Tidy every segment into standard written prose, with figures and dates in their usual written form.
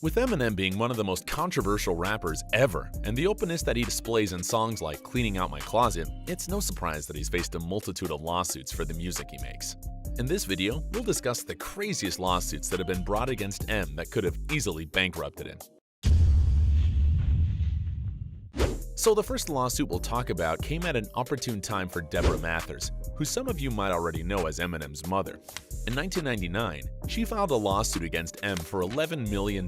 With Eminem being one of the most controversial rappers ever, and the openness that he displays in songs like Cleaning Out My Closet, it's no surprise that he's faced a multitude of lawsuits for the music he makes. In this video, we'll discuss the craziest lawsuits that have been brought against M that could have easily bankrupted him. So the first lawsuit we'll talk about came at an opportune time for Deborah Mathers, who some of you might already know as Eminem's mother. In 1999, she filed a lawsuit against M for $11 million,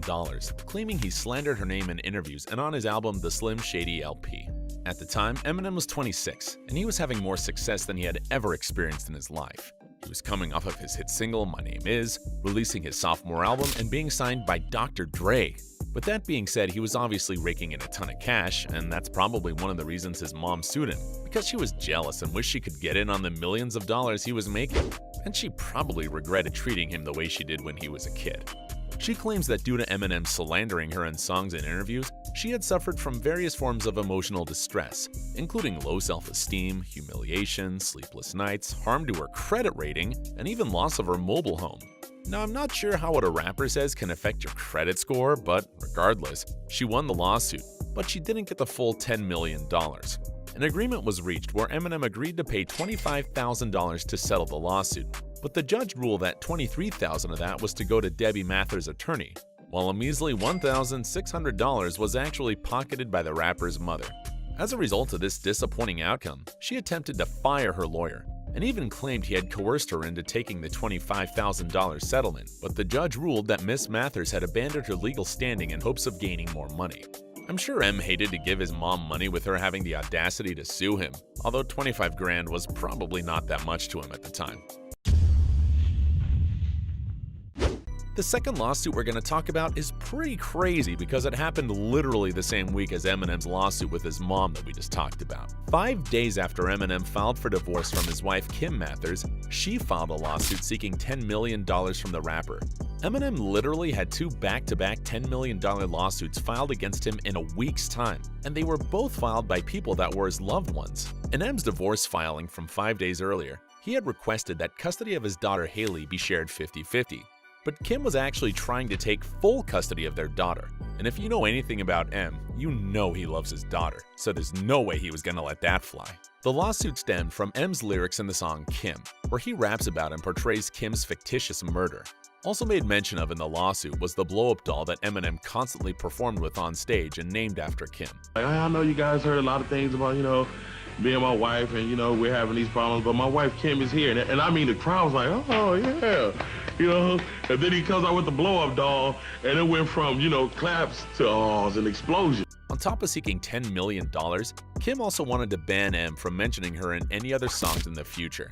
claiming he slandered her name in interviews and on his album The Slim Shady LP. At the time, Eminem was 26, and he was having more success than he had ever experienced in his life. He was coming off of his hit single, My Name Is, releasing his sophomore album, and being signed by Dr. Dre. With that being said, he was obviously raking in a ton of cash, and that's probably one of the reasons his mom sued him, because she was jealous and wished she could get in on the millions of dollars he was making. And she probably regretted treating him the way she did when he was a kid. She claims that due to Eminem slandering her in songs and interviews, she had suffered from various forms of emotional distress, including low self-esteem, humiliation, sleepless nights, harm to her credit rating, and even loss of her mobile home. Now, I'm not sure how what a rapper says can affect your credit score, but regardless, she won the lawsuit, but she didn't get the full $10 million. An agreement was reached where Eminem agreed to pay $25,000 to settle the lawsuit, but the judge ruled that $23,000 of that was to go to Debbie Mathers' attorney, while a measly $1,600 was actually pocketed by the rapper's mother. As a result of this disappointing outcome, she attempted to fire her lawyer, and even claimed he had coerced her into taking the $25,000 settlement, but the judge ruled that Miss Mathers had abandoned her legal standing in hopes of gaining more money. I'm sure M hated to give his mom money with her having the audacity to sue him, although 25 grand was probably not that much to him at the time. The second lawsuit we're going to talk about is pretty crazy because it happened literally the same week as Eminem's lawsuit with his mom that we just talked about. 5 days after Eminem filed for divorce from his wife Kim Mathers, she filed a lawsuit seeking $10 million from the rapper. Eminem literally had two back-to-back $10 million lawsuits filed against him in a week's time, and they were both filed by people that were his loved ones. In M's divorce filing from 5 days earlier, he had requested that custody of his daughter Haley be shared 50-50. But Kim was actually trying to take full custody of their daughter. And if you know anything about M, you know he loves his daughter, so there's no way he was gonna let that fly. The lawsuit stemmed from M's lyrics in the song Kim, where he raps about and portrays Kim's fictitious murder. Also made mention of in the lawsuit was the blow-up doll that Eminem constantly performed with on stage and named after Kim. I know you guys heard a lot of things about, me and my wife and, we're having these problems, but my wife Kim is here. And I mean, the crowd was like, oh, yeah. And then he comes out with the blow-up doll, and it went from, claps to awes and explosions. On top of seeking $10 million, Kim also wanted to ban M from mentioning her in any other songs in the future.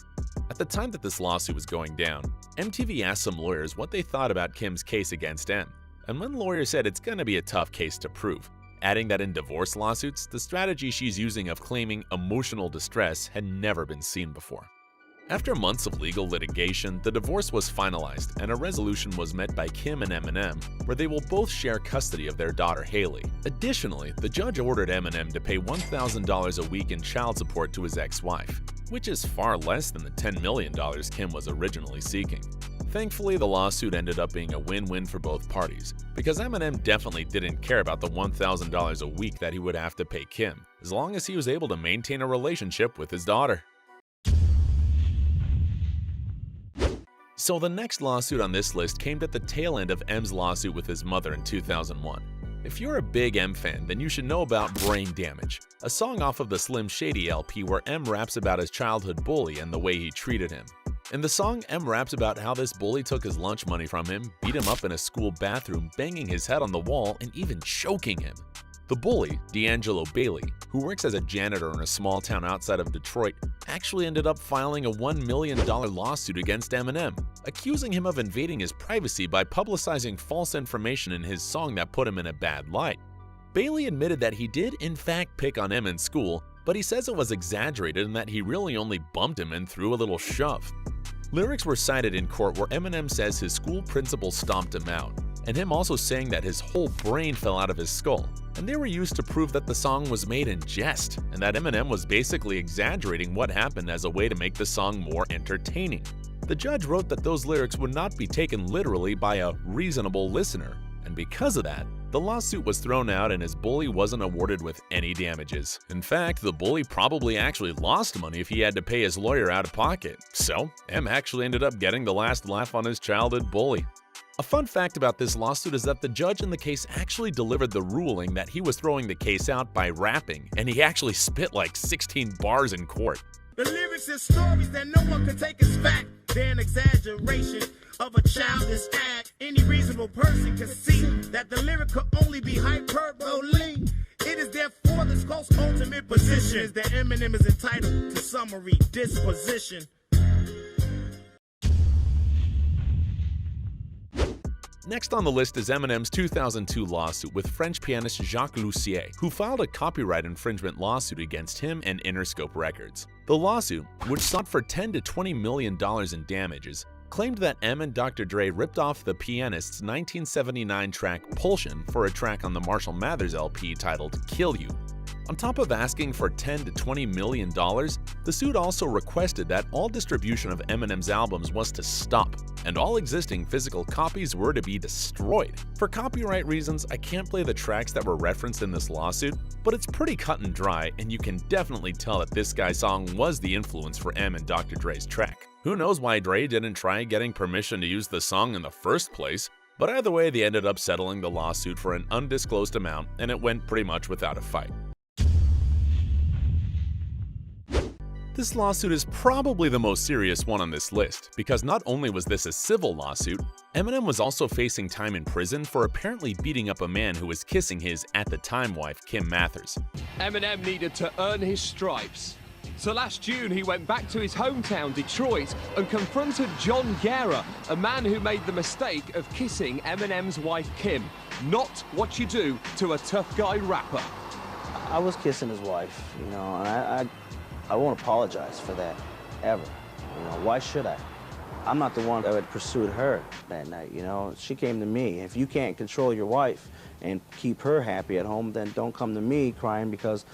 At the time that this lawsuit was going down, MTV asked some lawyers what they thought about Kim's case against M, and one lawyer said it's gonna be a tough case to prove, adding that in divorce lawsuits, the strategy she's using of claiming emotional distress had never been seen before. After months of legal litigation, the divorce was finalized and a resolution was met by Kim and Eminem where they will both share custody of their daughter Haley. Additionally, the judge ordered Eminem to pay $1,000 a week in child support to his ex-wife, which is far less than the $10 million Kim was originally seeking. Thankfully, the lawsuit ended up being a win-win for both parties, because Eminem definitely didn't care about the $1,000 a week that he would have to pay Kim, as long as he was able to maintain a relationship with his daughter. So the next lawsuit on this list came at the tail end of M's lawsuit with his mother in 2001. If you're a big M fan, then you should know about Brain Damage, a song off of the Slim Shady LP where M raps about his childhood bully and the way he treated him. In the song, M raps about how this bully took his lunch money from him, beat him up in a school bathroom, banging his head on the wall, and even choking him. The bully, D'Angelo Bailey, who works as a janitor in a small town outside of Detroit, actually ended up filing a $1 million lawsuit against Eminem, accusing him of invading his privacy by publicizing false information in his song that put him in a bad light. Bailey admitted that he did in fact pick on M in school, but he says it was exaggerated and that he really only bumped him and threw a little shove. Lyrics were cited in court where Eminem says his school principal stomped him out, and him also saying that his whole brain fell out of his skull, and they were used to prove that the song was made in jest, and that Eminem was basically exaggerating what happened as a way to make the song more entertaining. The judge wrote that those lyrics would not be taken literally by a reasonable listener, and because of that, the lawsuit was thrown out and his bully wasn't awarded with any damages. In fact, the bully probably actually lost money if he had to pay his lawyer out of pocket. So, M actually ended up getting the last laugh on his childhood bully. A fun fact about this lawsuit is that the judge in the case actually delivered the ruling that he was throwing the case out by rapping, and he actually spit like 16 bars in court. The lyrics and stories that no one can take as fact. They're an exaggeration of a childish act. Any reasonable person can see that the lyric could only be hyperbole. It is therefore the Scott's ultimate position that Eminem is entitled to summary disposition. Next on the list is Eminem's 2002 lawsuit with French pianist Jacques Lussier, who filed a copyright infringement lawsuit against him and Interscope Records. The lawsuit, which sought for $10 to $20 million in damages, claimed that M and Dr. Dre ripped off the pianist's 1979 track Pulsion for a track on the Marshall Mathers LP titled Kill You. On top of asking for $10 to $20 million, the suit also requested that all distribution of Eminem's albums was to stop, and all existing physical copies were to be destroyed. For copyright reasons, I can't play the tracks that were referenced in this lawsuit, but it's pretty cut and dry, and you can definitely tell that this guy's song was the influence for M and Dr. Dre's track. Who knows why Dre didn't try getting permission to use the song in the first place, but either way they ended up settling the lawsuit for an undisclosed amount, and it went pretty much without a fight. This lawsuit is probably the most serious one on this list, because not only was this a civil lawsuit, Eminem was also facing time in prison for apparently beating up a man who was kissing his at-the-time wife, Kim Mathers. Eminem needed to earn his stripes. So last June, he went back to his hometown, Detroit, and confronted John Guerra, a man who made the mistake of kissing Eminem's wife, Kim. Not what you do to a tough guy rapper. I was kissing his wife, and I won't apologize for that, ever. Why should I? I'm not the one that had pursued her that night, She came to me. If you can't control your wife and keep her happy at home, then don't come to me crying because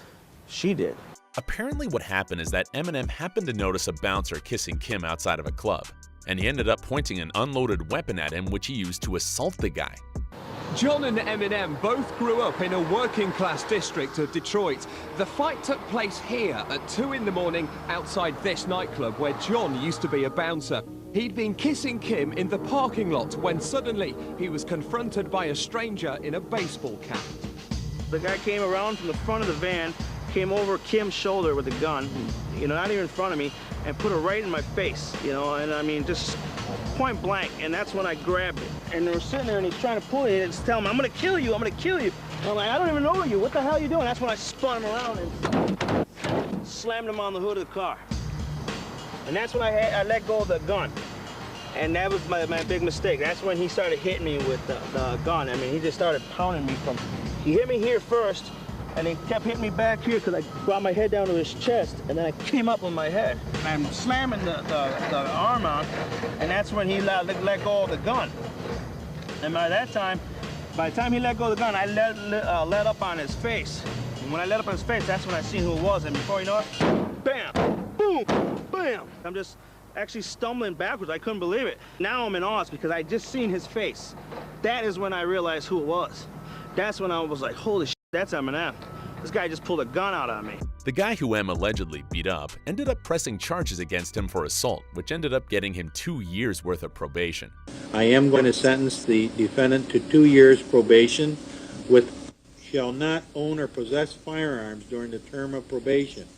she did. Apparently what happened is that Eminem happened to notice a bouncer kissing Kim outside of a club, and he ended up pointing an unloaded weapon at him which he used to assault the guy. John and Eminem both grew up in a working-class district of Detroit. The fight took place here at 2 in the morning outside this nightclub where John used to be a bouncer. He'd been kissing Kim in the parking lot when suddenly he was confronted by a stranger in a baseball cap. The guy came around from the front of the van, came over Kim's shoulder with a gun, not even in front of me, and put it right in my face, just point blank, and that's when I grabbed it. And they were sitting there, and he's trying to pull it, and it's telling me, I'm gonna kill you, I'm gonna kill you. And I'm like, I don't even know you, what the hell are you doing? That's when I spun him around and slammed him on the hood of the car. And that's when I let go of the gun. And that was my big mistake. That's when he started hitting me with the gun. He just started pounding me he hit me here first, and he kept hitting me back here because I brought my head down to his chest, and then I came up with my head. I'm slamming the arm out, and that's when he let go of the gun. And by the time he let go of the gun, I let up on his face. And when I let up on his face, that's when I seen who it was, and before you know it, bam, boom, bam. I'm just actually stumbling backwards. I couldn't believe it. Now I'm in awe because I just seen his face. That is when I realized who it was. That's when I was like, holy shit, that's Eminem. This guy just pulled a gun out on me. The guy who M allegedly beat up ended up pressing charges against him for assault, which ended up getting him 2 years worth of probation. I am going to sentence the defendant to 2 years probation with shall not own or possess firearms during the term of probation.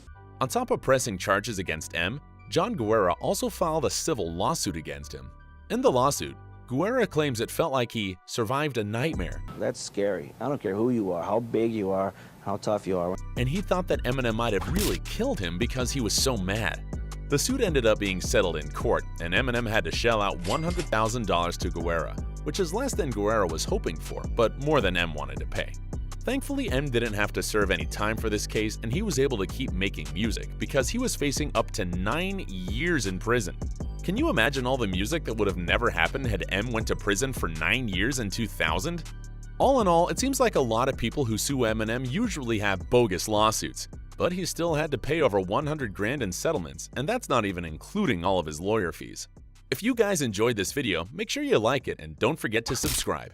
On top of pressing charges against M, John Guerra also filed a civil lawsuit against him. In the lawsuit, Guerra claims it felt like he survived a nightmare. That's scary. I don't care who you are, how big you are, how tough you are. And he thought that Eminem might have really killed him because he was so mad. The suit ended up being settled in court, and Eminem had to shell out $100,000 to Guerra, which is less than Guerra was hoping for, but more than M wanted to pay. Thankfully, M didn't have to serve any time for this case, and he was able to keep making music because he was facing up to 9 years in prison. Can you imagine all the music that would have never happened had M went to prison for 9 years in 2000? All in all, it seems like a lot of people who sue Eminem usually have bogus lawsuits, but he still had to pay over $100,000 in settlements, and that's not even including all of his lawyer fees. If you guys enjoyed this video, make sure you like it and don't forget to subscribe.